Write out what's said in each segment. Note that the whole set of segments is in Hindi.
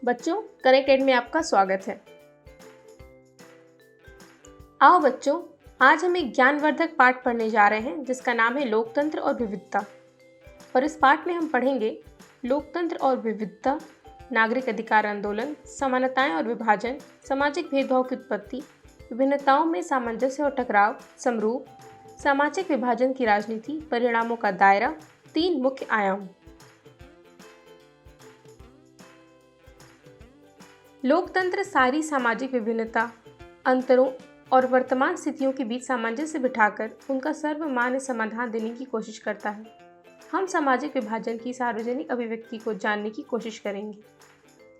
बच्चों, कनेक्टेड में आपका स्वागत है। आओ बच्चों, आज हम एक ज्ञानवर्धक पाठ पढ़ने जा रहे हैं जिसका नाम है लोकतंत्र और विविधता। और इस पाठ में हम पढ़ेंगे लोकतंत्र और विविधता, नागरिक अधिकार आंदोलन, समानताएं और विभाजन, सामाजिक भेदभाव की उत्पत्ति, विभिन्नताओं में सामंजस्य और टकराव, समरूप, सामाजिक विभाजन की राजनीति, परिणामों का दायरा, 3 मुख्य आयाम। लोकतंत्र सारी सामाजिक विभिन्नता, अंतरों और वर्तमान स्थितियों के बीच सामंजस्य बिठाकर उनका सर्वमान्य समाधान देने की कोशिश करता है। हम सामाजिक विभाजन की सार्वजनिक अभिव्यक्ति को जानने की कोशिश करेंगे।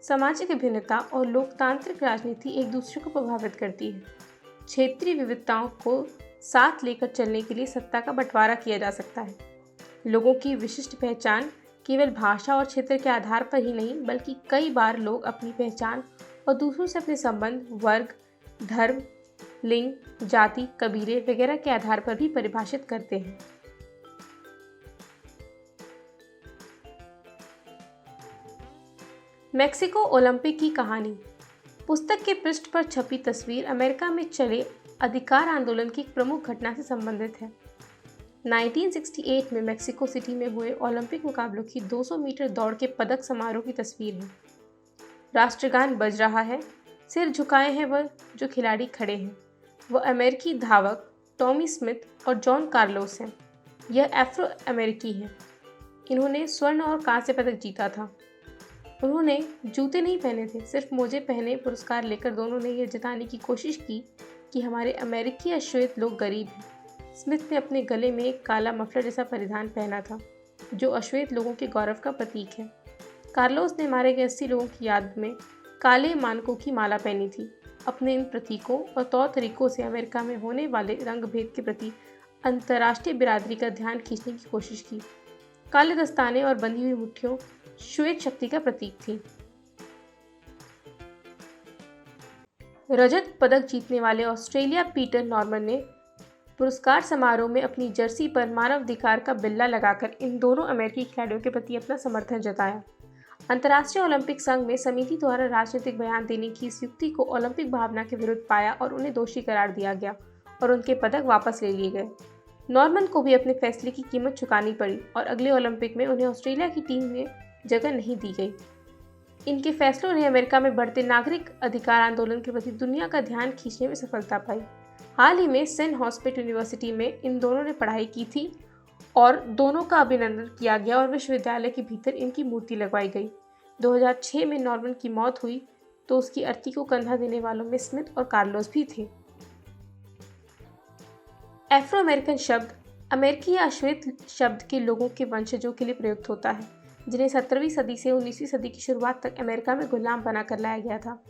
सामाजिक विभिन्नता और लोकतांत्रिक राजनीति एक दूसरे को प्रभावित करती है। क्षेत्रीय विविधताओं को साथ लेकर चलने के लिए सत्ता का बंटवारा किया जा सकता है। लोगों की विशिष्ट पहचान केवल भाषा और क्षेत्र के आधार पर ही नहीं, बल्कि कई बार लोग अपनी पहचान और दूसरों से अपने संबंध वर्ग, धर्म, लिंग, जाति, कबीले वगैरह के आधार पर भी परिभाषित करते हैं। मेक्सिको ओलंपिक की कहानी। पुस्तक के पृष्ठ पर छपी तस्वीर अमेरिका में चले अधिकार आंदोलन की एक प्रमुख घटना से संबंधित है। 1968 में मेक्सिको सिटी में हुए ओलंपिक मुकाबलों की 200 मीटर दौड़ के पदक समारोह की तस्वीर है। राष्ट्रगान बज रहा है, सिर झुकाए हैं वह जो खिलाड़ी खड़े हैं। वह अमेरिकी धावक टॉमी स्मिथ और जॉन कार्लोस हैं। यह अफ्रो अमेरिकी हैं। इन्होंने स्वर्ण और कांस्य पदक जीता था। उन्होंने जूते नहीं पहने थे, सिर्फ मोजे पहने। पुरस्कार लेकर दोनों ने यह जताने की कोशिश की कि हमारे अमेरिकी अश्वेत लोग गरीब हैं। स्मिथ ने अपने गले में एक काला मफलर जैसा परिधान पहना था, जो अश्वेत लोगों के गौरव का प्रतीक है। कार्लोस ने मारे गए 80 लोगों की याद में काले मानकों की माला पहनी थी। अपने इन प्रतीकों और तौर तरीकों से अमेरिका में होने वाले रंग भेद के प्रति अंतर्राष्ट्रीय बिरादरी का ध्यान खींचने की कोशिश की। काले दस्ताने और बंधी हुई मुट्ठियों श्वेत शक्ति का प्रतीक थी। रजत पदक जीतने वाले ऑस्ट्रेलिया पीटर नॉर्मन ने पुरस्कार समारोह में अपनी जर्सी पर मानवाधिकार का बिल्ला लगाकर इन दोनों अमेरिकी खिलाड़ियों के प्रति अपना समर्थन जताया। अंतर्राष्ट्रीय ओलंपिक संघ में समिति द्वारा राजनीतिक बयान देने की इस युक्ति को ओलंपिक भावना के विरुद्ध पाया और उन्हें दोषी करार दिया गया और उनके पदक वापस ले लिए गए। नॉर्मन को भी अपने फैसले की कीमत चुकानी पड़ी और अगले ओलंपिक में उन्हें ऑस्ट्रेलिया की टीम में जगह नहीं दी गई। इनके फैसलों ने अमेरिका में बढ़ते नागरिक अधिकार आंदोलन के प्रति दुनिया का ध्यान खींचने में सफलता पाई। हाल ही में सेंट हॉस्पिट यूनिवर्सिटी में इन दोनों ने पढ़ाई की थी और दोनों का अभिनंदन किया गया और विश्वविद्यालय के भीतर इनकी मूर्ति लगवाई गई। 2006 में नॉर्मन की मौत हुई तो उसकी अर्थी को कंधा देने वालों में स्मिथ और कार्लोस भी थे। एफ्रो अमेरिकन शब्द अमेरिकी या अश्वेत शब्द के लोगों के वंशजों के लिए प्रयुक्त होता है, जिन्हें 17वीं सदी से 19वीं सदी की शुरुआत तक अमेरिका में गुलाम बनाकर लाया गया था।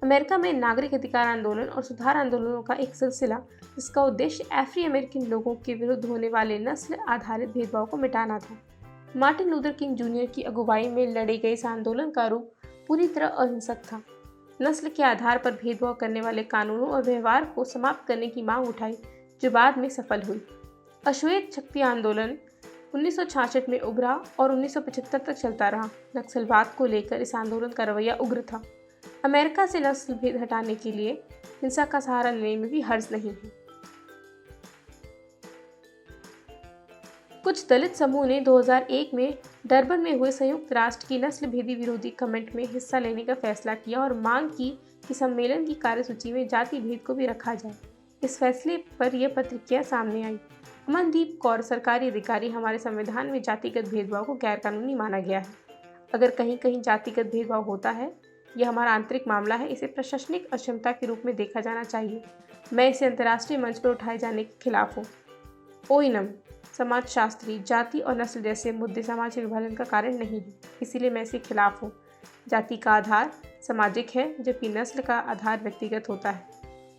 अमेरिका में नागरिक अधिकार आंदोलन और सुधार आंदोलनों का एक सिलसिला, जिसका उद्देश्य अफ्री अमेरिकन लोगों के विरुद्ध होने वाले नस्ल आधारित भेदभाव को मिटाना था। मार्टिन लूथर किंग जूनियर की अगुवाई में लड़े गए इस आंदोलन का रूप पूरी तरह अहिंसक था। नस्ल के आधार पर भेदभाव करने वाले कानूनों और व्यवहार को समाप्त करने की मांग उठाई, जो बाद में सफल हुई। अश्वेत शक्ति आंदोलन 1966 में उभरा और 1975 तक चलता रहा। नक्सलवाद को लेकर इस आंदोलन का रवैया उग्र था। अमेरिका से नस्ल भेद हटाने के लिए हिंसा का सहारा लेने में भी हर्ज नहीं है। कुछ दलित समूह ने 2001 में डरबन में हुए संयुक्त राष्ट्र की नस्ल भेदी विरोधी कमेंट में हिस्सा लेने का फैसला किया और मांग की कि सम्मेलन की कार्यसूची में जाति भेद को भी रखा जाए। इस फैसले पर यह प्रतिक्रिया सामने आई। अमनदीप कौर, सरकारी अधिकारी, हमारे संविधान में जातिगत भेदभाव को गैरकानूनी माना गया है। अगर कहीं कहीं जातिगत भेदभाव होता है, यह हमारा आंतरिक मामला है। इसे प्रशासनिक अक्षमता के रूप में देखा जाना चाहिए। मैं इसे अंतर्राष्ट्रीय मंच पर उठाए जाने के खिलाफ हूँ। ओइनम समाजशास्त्री, जाति और नस्ल जैसे मुद्दे सामाजिक विभाजन का कारण नहीं है, इसीलिए मैं इसके खिलाफ हूँ। जाति का आधार सामाजिक है, जबकि नस्ल का आधार व्यक्तिगत होता है।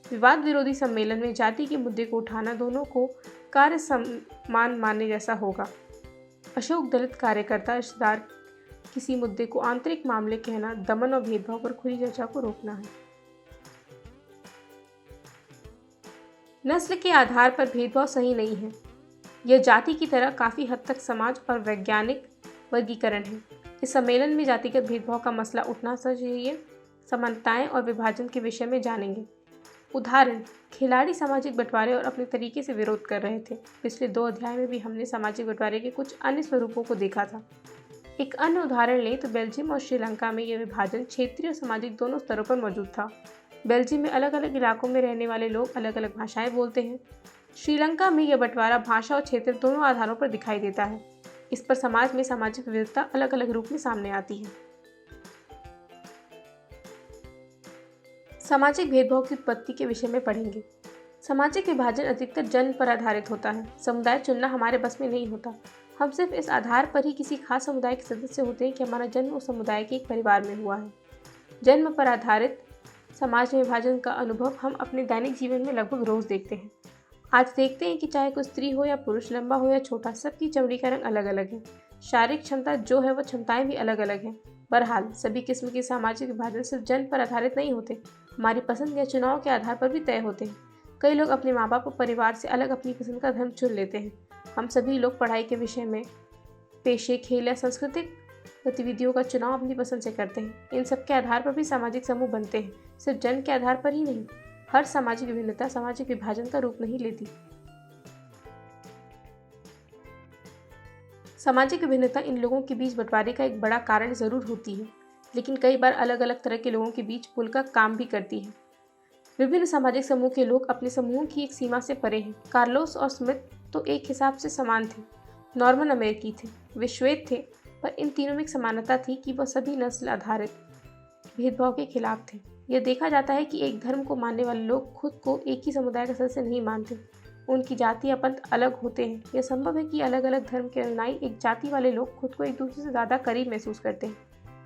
विवाद विरोधी सम्मेलन में जाति के मुद्दे को उठाना दोनों को कार्य समान मानने जैसा होगा। अशोक दलित कार्यकर्ता रिश्तेदार किसी मुद्दे को आंतरिक मामले कहना दमन और भेदभाव पर खुली चर्चा को रोकना है। नस्ल के आधार पर भेदभाव सही नहीं है। यह जाति की तरह काफ़ी हद तक समाज और वैज्ञानिक वर्गीकरण है। इस सम्मेलन में जातिगत भेदभाव का मसला उठना चाहिए, समानताएं और विभाजन के विषय में जानेंगे। उदाहरण, खिलाड़ी सामाजिक बंटवारे और अपने तरीके से विरोध कर रहे थे। पिछले 2 अध्याय में भी हमने सामाजिक बंटवारे के कुछ अन्य स्वरूपों को देखा था। एक अन्य उदाहरण लें तो बेल्जियम और श्रीलंका में यह विभाजन क्षेत्रीय और सामाजिक दोनों स्तरों पर मौजूद था। बेल्जियम में अलग अलग इलाकों में रहने वाले लोग अलग अलग भाषाएं बोलते हैं। श्रीलंका में यह बंटवारा भाषा और क्षेत्र दोनों आधारों पर दिखाई देता है। इस पर समाज में सामाजिक विविधता अलग अलग रूप में सामने आती है। सामाजिक भेदभाव की उत्पत्ति के विषय में पढ़ेंगे। सामाजिक विभाजन अधिकतर जन्म पर आधारित होता है। समुदाय चुनना हमारे बस में नहीं होता। हम सिर्फ इस आधार पर ही किसी खास समुदाय के सदस्य होते हैं कि हमारा जन्म उस समुदाय के एक परिवार में हुआ है। जन्म पर आधारित समाज में विभाजन का अनुभव हम अपने दैनिक जीवन में लगभग रोज देखते हैं। आज देखते हैं कि चाहे कोई स्त्री हो या पुरुष, लंबा हो या छोटा, सबकी चमड़ी का रंग अलग अलग है। शारीरिक क्षमता जो है वह क्षमताएं भी अलग अलग हैं। बहरहाल सभी किस्म के सामाजिक विभाजन सिर्फ जन्म पर आधारित नहीं होते, हमारी पसंद या चुनाव के आधार पर भी तय होते हैं। कई लोग अपने माँ बाप और परिवार से अलग अपनी पसंद का धर्म चुन लेते हैं। हम सभी लोग पढ़ाई के विषय में, पेशे, खेल या सांस्कृतिक गतिविधियों का चुनाव अपनी पसंद से करते हैं। इन सब के आधार पर भी सामाजिक समूह बनते हैं, सिर्फ जन्म के आधार पर ही नहीं। हर सामाजिक विभिन्नता सामाजिक विभाजन का रूप नहीं लेती। सामाजिक विभिन्नता इन लोगों के बीच बंटवारे का एक बड़ा कारण जरूर होती है, लेकिन कई बार अलग अलग तरह के लोगों के बीच पुल का काम भी करती है। विभिन्न सामाजिक समूह के लोग अपने समूह की एक सीमा से परे हैं। कार्लोस और स्मिथ तो एक हिसाब से समान थे। नॉर्मन अमेरिकी थे, वे श्वेत थे, पर इन तीनों में एक समानता थी कि वह सभी नस्ल आधारित भेदभाव के खिलाफ थे। यह देखा जाता है कि एक धर्म को मानने वाले लोग खुद को एक ही समुदाय का सदस्य नहीं मानते। उनकी जाति या पंथ अलग होते हैं। यह संभव है कि अलग अलग धर्म के अनुयायी एक जाति वाले लोग खुद को एक दूसरे से ज़्यादा करीब महसूस करते हैं।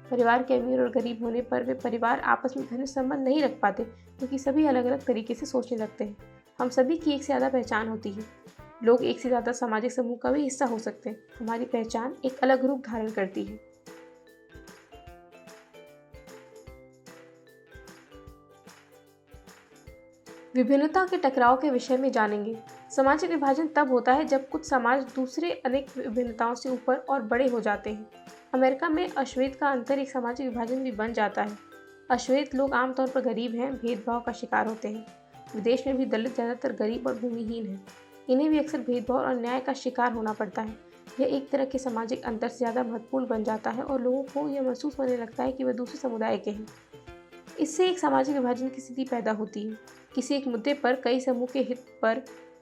परिवार के अमीर और गरीब होने पर वे परिवार आपस में घनिष्ठ संबंध नहीं रख पाते, क्योंकि सभी अलग अलग तरीके से सोचने लगते हैं। हम सभी की एक से ज़्यादा पहचान होती है। लोग एक से ज़्यादा सामाजिक समूह का भी हिस्सा हो सकते हैं। हमारी पहचान एक अलग रूप धारण करती है। विभिन्नता के टकराव के विषय में जानेंगे। सामाजिक विभाजन तब होता है जब कुछ समाज दूसरे अनेक विभिन्नताओं से ऊपर और बड़े हो जाते हैं। अमेरिका में अश्वेत का अंतर एक सामाजिक विभाजन भी बन जाता है। अश्वेत लोग आमतौर पर गरीब हैं, भेदभाव का शिकार होते हैं। विदेश में भी दलित ज़्यादातर गरीब और भूमिहीन हैं। इन्हें भी अक्सर भेदभाव और अन्याय का शिकार होना पड़ता है। यह एक तरह के सामाजिक अंतर से ज़्यादा महत्वपूर्ण बन जाता है और लोगों को यह महसूस होने लगता है कि वह दूसरे समुदाय के हैं। इससे एक सामाजिक विभाजन की स्थिति पैदा होती है। किसी एक मुद्दे पर कई समूह के हित पर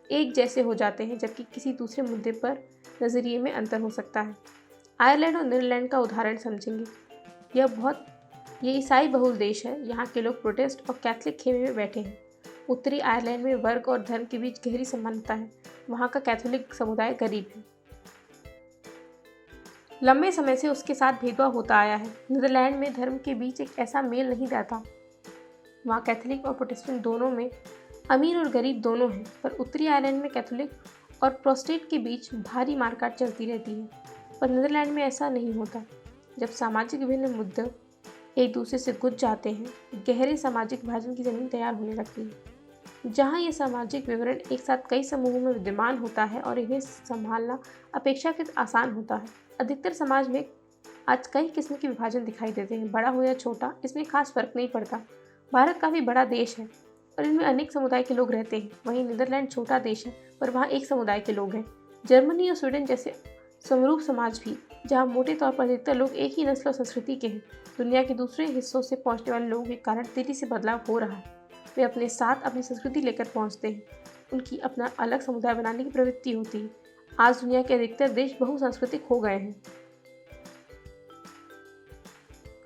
एक जैसे हो जाते हैं, जबकि किसी दूसरे मुद्दे पर नज़रिए में अंतर हो सकता है। आयरलैंड और नीदरलैंड का उदाहरण समझेंगे। यह ईसाई बहुल देश है। यहाँ के लोग प्रोटेस्ट और कैथोलिक खेमे में बैठे हैं। उत्तरी आयरलैंड में वर्ग और धर्म के बीच गहरी समानता है। वहाँ का कैथोलिक समुदाय गरीब है। लंबे समय से उसके साथ भेदभाव होता आया है। नीदरलैंड में धर्म के बीच एक ऐसा मेल नहीं रहता। वहाँ कैथोलिक और प्रोटेस्टेंट दोनों में अमीर और गरीब दोनों हैं, पर उत्तरी आयरलैंड में कैथोलिक और प्रोटेस्टेंट के बीच भारी मारकाट चलती रहती है। पर नीदरलैंड में ऐसा नहीं होता। जब सामाजिक विभिन्न मुद्दे एक दूसरे से गुज जाते हैं, गहरे सामाजिक विभाजन की जमीन तैयार होने लगती है। जहाँ ये सामाजिक विवरण एक साथ कई समूहों में विद्यमान होता है और इन्हें संभालना अपेक्षाकृत आसान होता है। अधिकतर समाज में आज कई किस्म के विभाजन दिखाई देते हैं। बड़ा हो या छोटा, इसमें खास फर्क नहीं पड़ता। भारत काफ़ी बड़ा देश है और इनमें अनेक समुदाय के लोग रहते हैं। वहीं नीदरलैंड छोटा देश है, पर वहाँ एक समुदाय के लोग हैं। जर्मनी और स्वीडन जैसे समरूप समाज भी, जहाँ मोटे तौर पर अधिकतर लोग एक ही नस्ल और संस्कृति के हैं, दुनिया के दूसरे हिस्सों से पहुँचने वाले लोगों के कारण तेजी से बदलाव हो रहा है। वे अपने साथ अपनी संस्कृति लेकर पहुँचते हैं। उनकी अपना अलग समुदाय बनाने की प्रवृत्ति होती है। आज दुनिया के अधिकतर देश बहुसांस्कृतिक हो गए हैं।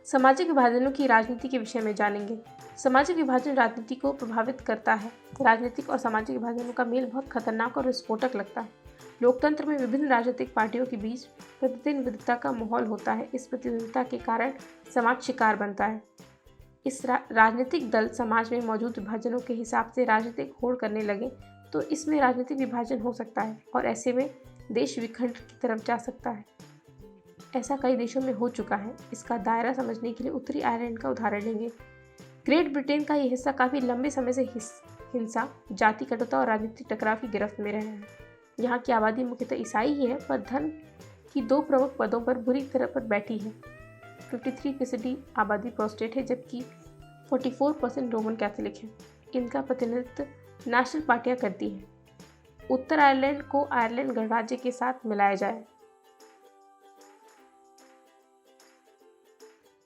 सामाजिक विभाजनों की राजनीति के विषय में जानेंगे। सामाजिक विभाजन राजनीति को प्रभावित करता है। राजनीतिक और सामाजिक विभाजनों का मेल बहुत खतरनाक और विस्फोटक लगता है। लोकतंत्र में विभिन्न राजनीतिक पार्टियों के बीच प्रतिद्वंद्विता का माहौल होता है। इस प्रतिद्वंद्विता के कारण समाज शिकार बनता है। इस राजनीतिक दल समाज में मौजूद विभाजनों के हिसाब से राजनीतिक होड़ करने लगे तो इसमें राजनीतिक विभाजन हो सकता है और ऐसे में देश विखंड की तरफ जा सकता है। ऐसा कई देशों में हो चुका है। इसका दायरा समझने के लिए उत्तरी आयरलैंड का उदाहरण लेंगे। ग्रेट ब्रिटेन का ये हिस्सा काफ़ी लंबे समय से हिंसा, जाति कटुता और राजनीतिक टकराव की गिरफ्त में रहा है। यहाँ की आबादी मुख्यतः ईसाई ही है, पर धर्म कि 2 प्रमुख पदों पर बुरी तरह पर बैठी है। 53% आबादी प्रोटेस्टेंट है जबकि 44% रोमन कैथोलिक है। इनका प्रतिनिधित्व नेशनल पार्टियां करती हैं। उत्तर आयरलैंड को आयरलैंड गणराज्य के साथ मिलाया जाए।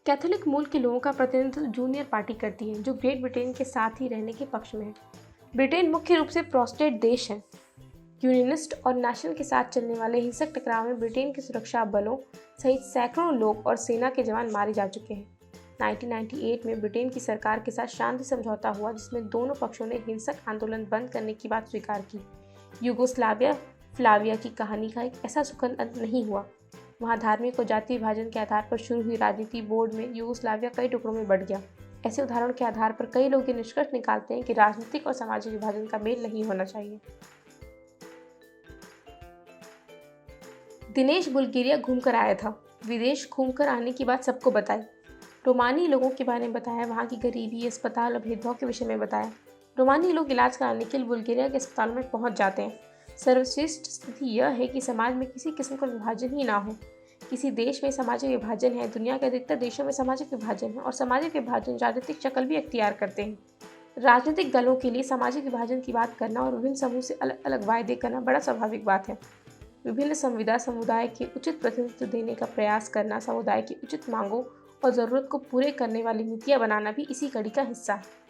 कैथोलिक मूल के लोगों का प्रतिनिधित्व जूनियर पार्टी करती है जो ग्रेट ब्रिटेन के साथ ही रहने के पक्ष में है। ब्रिटेन मुख्य रूप से प्रोटेस्टेंट देश है। यूनियनिस्ट और नेशनल के साथ चलने वाले हिंसक टकराव में ब्रिटेन के सुरक्षा बलों सहित सैकड़ों लोग और सेना के जवान मारे जा चुके हैं। 1998 में ब्रिटेन की सरकार के साथ शांति समझौता हुआ जिसमें दोनों पक्षों ने हिंसक आंदोलन बंद करने की बात स्वीकार की। यूगोस्लाविया फ्लाविया की कहानी का एक ऐसा सुखद अंत नहीं हुआ। वहाँ धार्मिक और जातीय विभाजन के आधार पर शुरू हुई राजनीति बोर्ड में यूगोस्लाविया कई टुकड़ों में बढ़ गया। ऐसे उदाहरणों के आधार पर कई लोग ये निष्कर्ष निकालते हैं कि राजनीतिक और सामाजिक विभाजन का मेल नहीं होना चाहिए। दिनेश बुल्गारिया घूमकर आया था। विदेश घूमकर आने की बात सबको बताई। रोमानी लोगों के बारे में बताया, वहाँ की गरीबी, अस्पताल और भेदभाव के विषय में बताया। रोमानी लोग इलाज कराने के लिए बुल्गारिया के अस्पताल में पहुँच जाते हैं। सर्वश्रेष्ठ स्थिति यह है कि समाज में किसी किस्म का विभाजन ही ना हो। किसी देश में सामाजिक विभाजन है, दुनिया के अधिकतर देशों में सामाजिक विभाजन है और सामाजिक विभाजन राजनीतिक शक्ल भी अख्तियार करते हैं। राजनीतिक दलों के लिए सामाजिक विभाजन की बात करना और विभिन्न समूह से अलग अलग वायदे करना बड़ा स्वाभाविक बात है। विभिन्न संविदा समुदाय के उचित प्रतिनिधित्व देने का प्रयास करना, समुदाय की उचित मांगों और ज़रूरत को पूरे करने वाली नीतियाँ बनाना भी इसी कड़ी का हिस्सा है।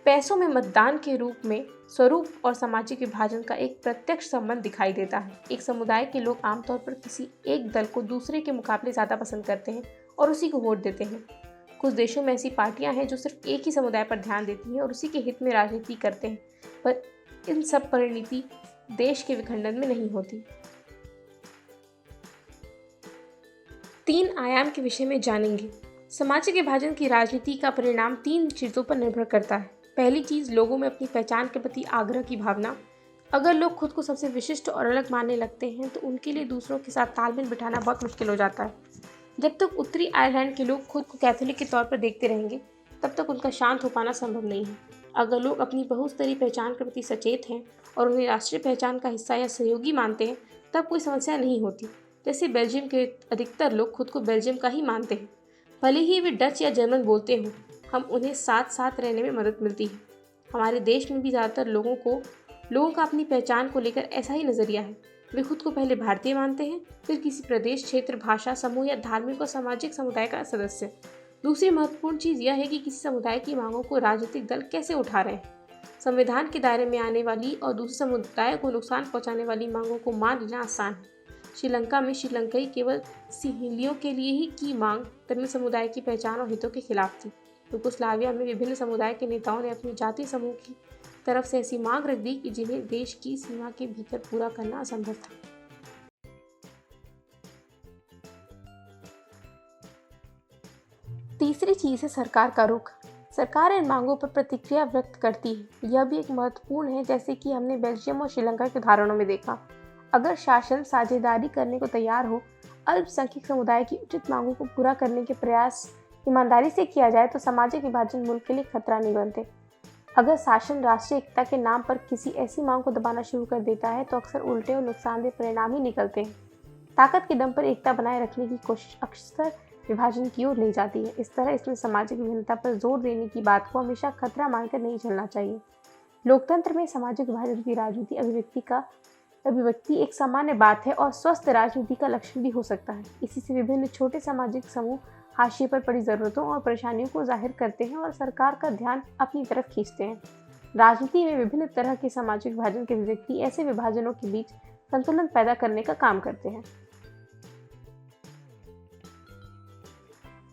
पैसों में मतदान के रूप में स्वरूप और सामाजिक विभाजन का एक प्रत्यक्ष संबंध दिखाई देता है। एक समुदाय के लोग आमतौर पर किसी एक दल को दूसरे के मुकाबले ज़्यादा पसंद करते हैं और उसी को वोट देते हैं। कुछ देशों में ऐसी पार्टियां हैं जो सिर्फ एक ही समुदाय पर ध्यान देती हैं और उसी के हित में राजनीति करते हैं, पर इन सब परिणति देश के विखंडन में नहीं होती। 3 आयाम के विषय में जानेंगे। सामाजिक विभाजन की राजनीति का परिणाम 3 चीज़ों पर निर्भर करता है। पहली चीज़, लोगों में अपनी पहचान के प्रति आग्रह की भावना। अगर लोग खुद को सबसे विशिष्ट और अलग मानने लगते हैं तो उनके लिए दूसरों के साथ तालमेल बिठाना बहुत मुश्किल हो जाता है। जब तक उत्तरी आयरलैंड के लोग खुद को कैथोलिक के तौर पर देखते रहेंगे तब तक उनका शांत हो पाना संभव नहीं है। अगर लोग अपनी बहुस्तरीय पहचान के प्रति सचेत हैं और उन्हें राष्ट्रीय पहचान का हिस्सा या सहयोगी मानते हैं तब कोई समस्या नहीं होती। जैसे बेल्जियम के अधिकतर लोग खुद को बेल्जियम का ही मानते हैं, भले ही वे डच या जर्मन बोलते हों। हम उन्हें साथ साथ रहने में मदद मिलती है। हमारे देश में भी ज़्यादातर लोगों का अपनी पहचान को लेकर ऐसा ही नज़रिया है। वे खुद को पहले भारतीय मानते हैं, फिर किसी प्रदेश, क्षेत्र, भाषा, समूह या धार्मिक और सामाजिक समुदाय का सदस्य। दूसरी महत्वपूर्ण चीज़ यह है कि किसी समुदाय की मांगों को राजनीतिक दल कैसे उठा रहे हैं। संविधान के दायरे में आने वाली और दूसरे समुदाय को नुकसान पहुँचाने वाली मांगों को मान लेना आसान है। श्रीलंका में श्रीलंकाई केवल सिंहलियों के लिए ही की मांग तमिल समुदाय की पहचान और हितों के खिलाफ थी। यूगोस्लाविया में विभिन्न समुदाय के नेताओं ने अपनी जातीय समूह की तरफ से ऐसी मांग रख दी कि जिन्हें देश की सीमा के भीतर पूरा करना असंभव था। तीसरी चीज़ है सरकार का रुख। सरकार इन मांगों पर प्रतिक्रिया व्यक्त करती है। यह भी एक महत्वपूर्ण है, जैसे कि हमने बेल्जियम और श्रीलंका के उदाहरणों में देखा। अगर शासन साझेदारी करने को तैयार हो, अल्पसंख्यक समुदाय की उचित मांगों को पूरा करने के प्रयास ईमानदारी से किया जाए तो सामाजिक विभाजन मुल्क के लिए खतरा नहीं बनते। अगर शासन राष्ट्रीय एकता के नाम पर किसी ऐसी मांग को दबाना शुरू कर देता है तो अक्सर उल्टे और नुकसानदेह परिणाम ही निकलते हैं। ताकत के दम पर एकता बनाए रखने की कोशिश अक्सर विभाजन की ओर ले जाती है। इस तरह इसमें सामाजिक विभिन्नता पर जोर देने की बात को हमेशा खतरा मानकर नहीं चलना चाहिए। लोकतंत्र में सामाजिक विभाजन की राजनीति अभिव्यक्ति एक सामान्य बात है और स्वस्थ राजनीति का लक्षण भी हो सकता है। इसी से विभिन्न छोटे सामाजिक समूह हाशिए पर पड़ी जरूरतों और परेशानियों को जाहिर करते हैं और सरकार का ध्यान अपनी तरफ खींचते हैं। राजनीति में विभिन्न तरह के सामाजिक विभाजन के व्यक्ति ऐसे विभाजनों के बीच संतुलन पैदा करने का काम करते हैं।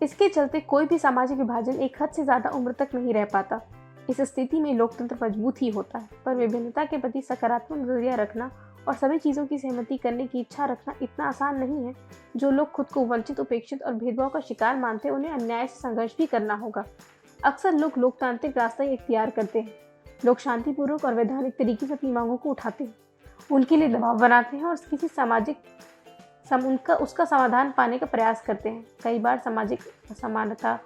इसके चलते कोई भी सामाजिक विभाजन एक हद से ज्यादा उम्र तक नहीं रह पाता। इस स्थिति में लोकतंत्र मजबूत ही होता है, पर विभिन्नता के प्रति सकारात्मक नजरिया रखना और सभी चीज़ों की सहमति करने की इच्छा रखना इतना आसान नहीं है। जो लोग खुद को वंचित, उपेक्षित और भेदभाव का शिकार मानते हैं उन्हें अन्याय से संघर्ष भी करना होगा। अक्सर लोग लोकतांत्रिक रास्ता ही इख्तियार करते हैं। लोग शांतिपूर्वक और वैधानिक तरीके से अपनी मांगों को उठाते हैं, उनके लिए दबाव बनाते हैं और किसी उसका समाधान पाने का प्रयास करते हैं। कई बार सामाजिक असमानता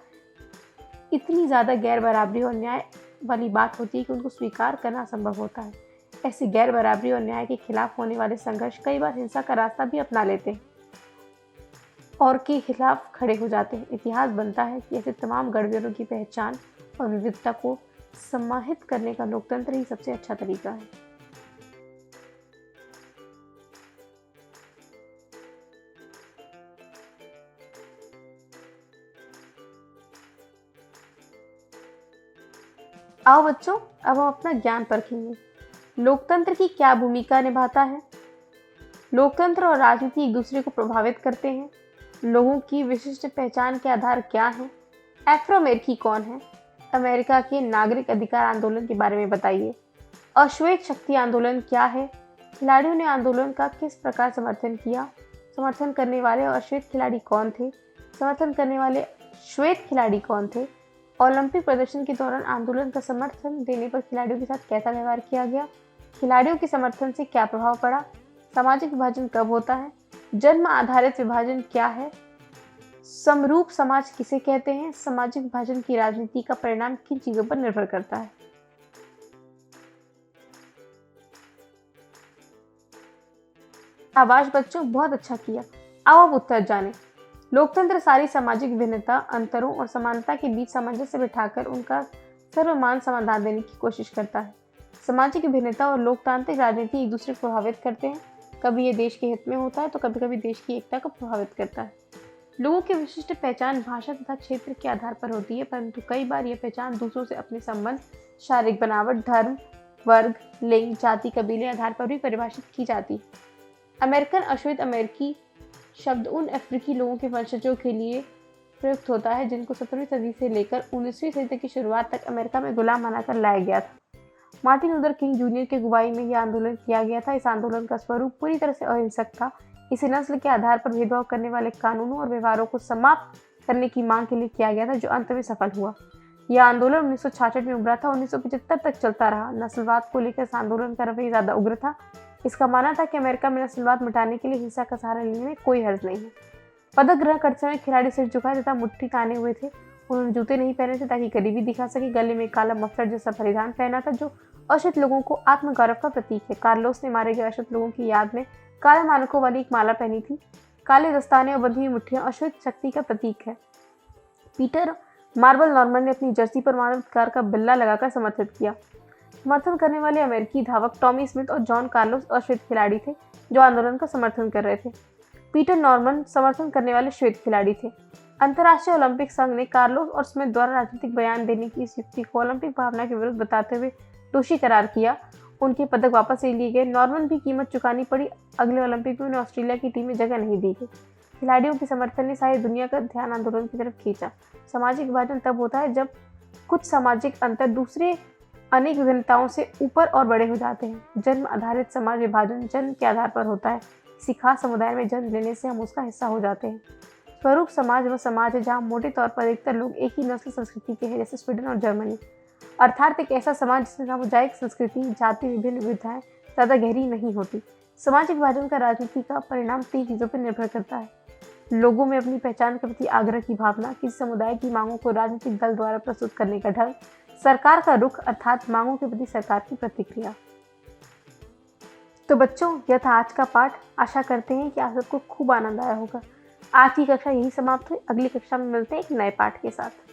इतनी ज़्यादा गैर बराबरी और न्याय वाली बात होती है कि उनको स्वीकार करना असंभव होता है। ऐसी गैर बराबरी और न्याय के खिलाफ होने वाले संघर्ष कई बार हिंसा का रास्ता भी अपना लेते हैं। और के खिलाफ खड़े हो जाते हैं। इतिहास बनता है कि ऐसे तमाम गड़बड़ियों की पहचान और विविधता को समाहित करने का लोकतंत्र ही सबसे अच्छा तरीका है। आओ बच्चों, अब हम अपना ज्ञान परखेंगे। लोकतंत्र की क्या भूमिका निभाता है? लोकतंत्र और राजनीति एक दूसरे को प्रभावित करते हैं। लोगों की विशिष्ट पहचान के आधार क्या हैं? अफ्रो अमेरिकी कौन है? अमेरिका के नागरिक अधिकार आंदोलन के बारे में बताइए। अश्वेत शक्ति आंदोलन क्या है? खिलाड़ियों ने आंदोलन का किस प्रकार समर्थन किया? समर्थन करने वाले और अश्वेत खिलाड़ी कौन थे? समर्थन करने वाले श्वेत खिलाड़ी कौन थे? ओलंपिक प्रदर्शन के दौरान आंदोलन का समर्थन देने पर खिलाड़ियों के साथ कैसा व्यवहार किया गया? खिलाड़ियों के समर्थन से क्या प्रभाव पड़ा? सामाजिक विभाजन कब होता है? जन्म आधारित विभाजन क्या है? समरूप समाज किसे कहते हैं? सामाजिक विभाजन की राजनीति का परिणाम किन चीजों पर निर्भर करता है? शाबाश बच्चों, बहुत अच्छा किया। आओ अब उत्तर जानें। लोकतंत्र सारी सामाजिक भिन्नता, अंतरों और समानता के बीच सामंजस्य बिठाकर उनका सर्वमान्य समाधान देने की कोशिश करता है। सामाजिक भिन्नता और लोकतांत्रिक राजनीति एक दूसरे को प्रभावित करते हैं। कभी ये देश के हित में होता है तो कभी कभी देश की एकता को प्रभावित करता है। लोगों की विशिष्ट पहचान भाषा तथा क्षेत्र के आधार पर होती है, परंतु कई बार यह पहचान दूसरों से अपने संबंध, शारीरिक बनावट, धर्म, वर्ग, लिंग, जाति, कबीले आधार पर भी परिभाषित की जाती है। अमेरिकन अश्वेत अमेरिकी शब्द उन अफ्रीकी लोगों के वंशजों के लिए प्रयुक्त होता है जिनको 17वीं सदी से लेकर 19वीं सदी की शुरुआत तक अमेरिका में गुलाम बनाकर लाया गया था। मार्टिन लूथर किंग जूनियर की अगुवाई में यह आंदोलन किया गया था। इस आंदोलन का स्वरूप पूरी तरह से अहिंसक था। इसे नस्ल के आधार पर भेदभाव करने वाले कानूनों और व्यवहारों को समाप्त करने की मांग के लिए किया गया था, जो अंत में सफल हुआ। यह आंदोलन 1966 में उभरा था, 1975 तक चलता रहा। नस्लवाद को लेकर इस आंदोलन का रवैया ज्यादा उग्र था। इसका मानना था कि अमेरिका में नस्लवाद मिटाने के लिए हिंसा का सहारा लेने में कोई हर्ज नहीं है। पदक ग्रहण करते समय खिलाड़ी सिर झुकाए तथा मुट्ठी ताने हुए थे। उन्होंने जूते नहीं पहने थे ताकि गरीबी दिखा सके। गले में काला मफलर जैसा परिधान पहना था जो अश्वेत लोगों को आत्मगौरव का प्रतीक है। कार्लोस ने मारे गए अश्वेत लोगों की याद में काले मानकों वाली एक माला पहनी थी। काले दस्ताने और बंधी हुई मुट्ठियां अश्वेत शक्ति का प्रतीक है। पीटर मार्बल नॉर्मन ने अपनी जर्सी पर मानवाधिकार का बिल्ला लगाकर समर्थित किया। समर्थन करने वाले अमेरिकी धावक टॉमी स्मिथ और जॉन कार्लोस अश्वेत खिलाड़ी थे जो आंदोलन का समर्थन कर रहे थे। पीटर नॉर्मन समर्थन करने वाले श्वेत खिलाड़ी थे। अंतर्राष्ट्रीय ओलंपिक संघ ने कार्लोस और स्मिथ द्वारा राजनीतिक बयान देने की इस युक्ति को ओलंपिक भावना के विरुद्ध बताते हुए दोषी करार किया। उनके पदक वापस ले लिए गए। नॉर्मन भी कीमत चुकानी पड़ी। अगले ओलंपिक में उन्हें ऑस्ट्रेलिया की टीम में जगह नहीं दी गई। खिलाड़ियों के समर्थन ने सारी दुनिया का ध्यान आंदोलन की तरफ खींचा। सामाजिक विभाजन तब होता है जब कुछ सामाजिक अंतर दूसरे अनेक विभिन्नताओं से ऊपर और बड़े हो जाते हैं। जन्म आधारित समाज विभाजन जन्म के आधार पर होता है। किसी खास समुदाय में जन्म लेने से हम उसका हिस्सा हो जाते हैं। स्वरूप समाज वह समाज है जहाँ मोटे तौर पर अधिकतर लोग एक ही नस्ल संस्कृति के हैं, जैसे स्वीडन और जर्मनी। अर्थात एक ऐसा समाज जिसमें सामुदायिक संस्कृति, जाति, विभिन्न विविधताएं ज़्यादा गहरी नहीं होती। सामाजिक विभाजन का राजनीति का परिणाम 3 चीज़ों पर निर्भर करता है। लोगों में अपनी पहचान के प्रति आग्रह की भावना, किसी समुदाय की मांगों को राजनीतिक दल द्वारा प्रस्तुत करने का ढंग, सरकार का रुख अर्थात मांगों के प्रति सरकार की प्रतिक्रिया। तो बच्चों, यह था आज का पाठ। आशा करते हैं कि आप सबको खूब आनंद आया होगा। आज की कक्षा यही समाप्त हुई। अगली कक्षा में मिलते हैं एक नए पाठ के साथ।